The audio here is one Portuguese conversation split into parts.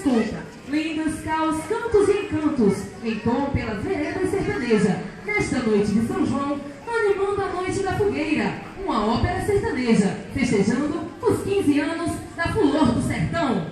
escuta lindos caos, cantos e encantos, em tom pela vereda sertaneja. Nesta noite de São João, animando a noite da fogueira, uma ópera sertaneja, festejando os 15 anos da Flor do Sertão.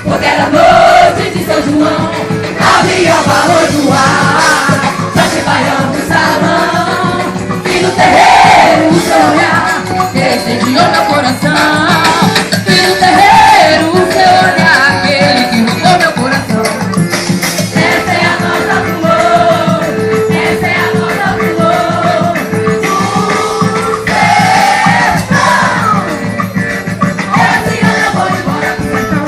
Porque era noite de São João, havia valor no ar. Já se baião no salão, e no terreiro o seu olhar que incendiou meu coração. E no terreiro o seu olhar, aquele que mudou meu coração. Essa é a nossa flor, essa é a nossa flor do sertão. Esse ano eu vou embora pro sertão.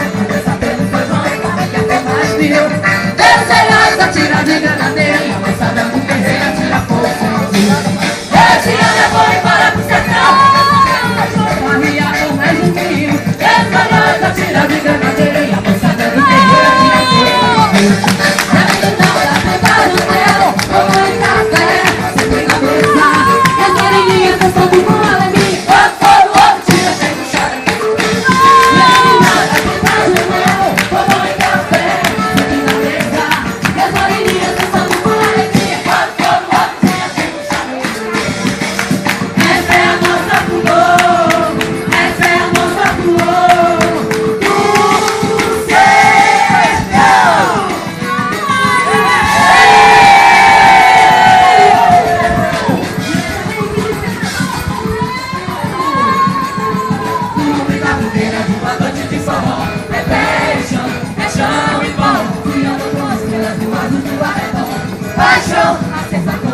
Deus é nós, atira de granadeira, a moçada do terreiro atira fogo. Esse ano eu vou embora pro sertão. Barriar com mais um vinho. Essa noite eu tiro a vida na beira e a moçada do terreiro tira paixão, acesa com o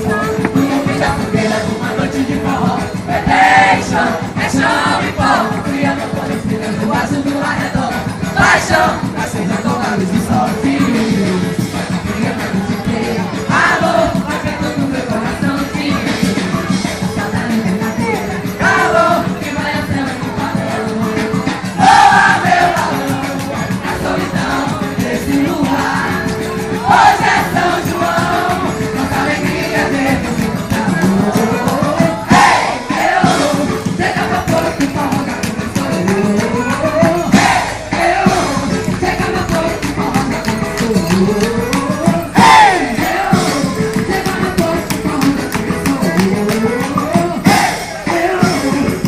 sol. No meio da fogueira de uma noite de forró. É chão, é chão e pó. Fria no pó, respirando o azul do arredor. Paixão, acesa com a luz do sol. Filho, fria na luz inteira. Alô, vai vendo no meu coraçãozinho. Saudade verdadeira. Calor, que vai entrando no padrão. Voa, meu balão, a solidão desse lugar. Hoje é São João, nossa alegria é ver você cantar. Ei, eu, chega pra pouco que forró já começou. Ei, eu, chega pra pouco que forró já começou. Ei, eu, chega pra pouco que forró já começou. Ei, eu,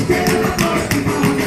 chega pra pouco que forró já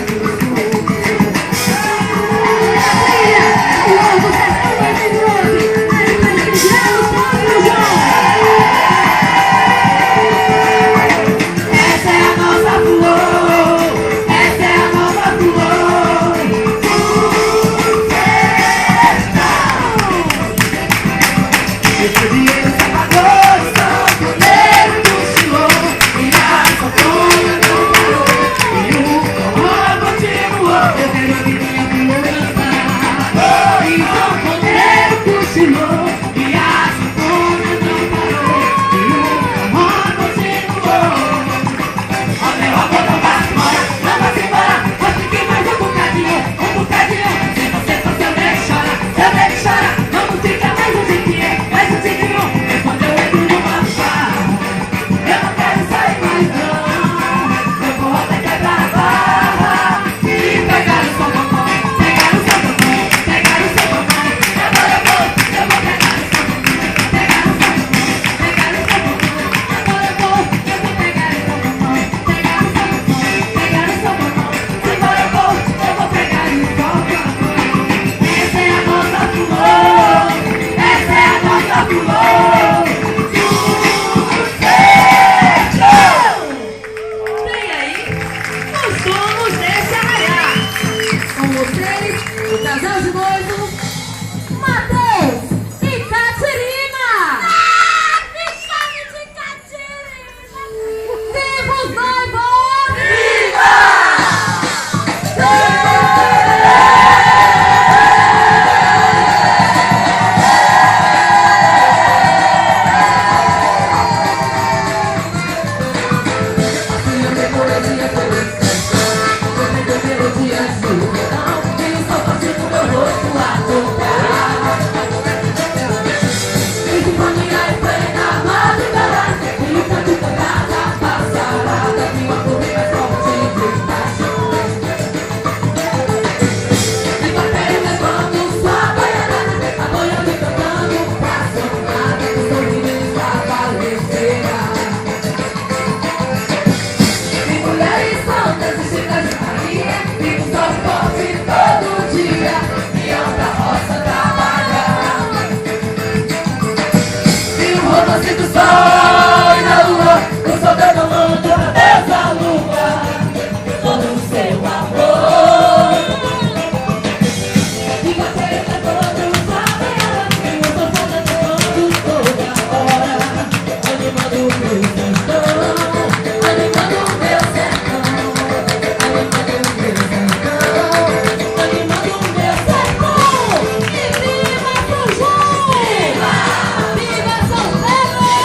Viva São Pedro!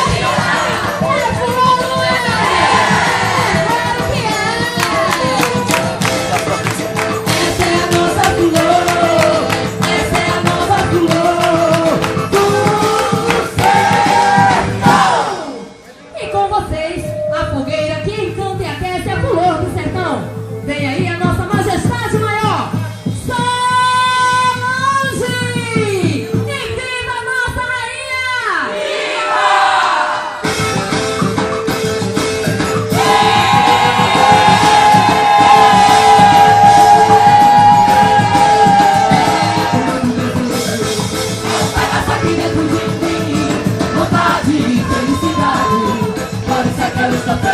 a luz tá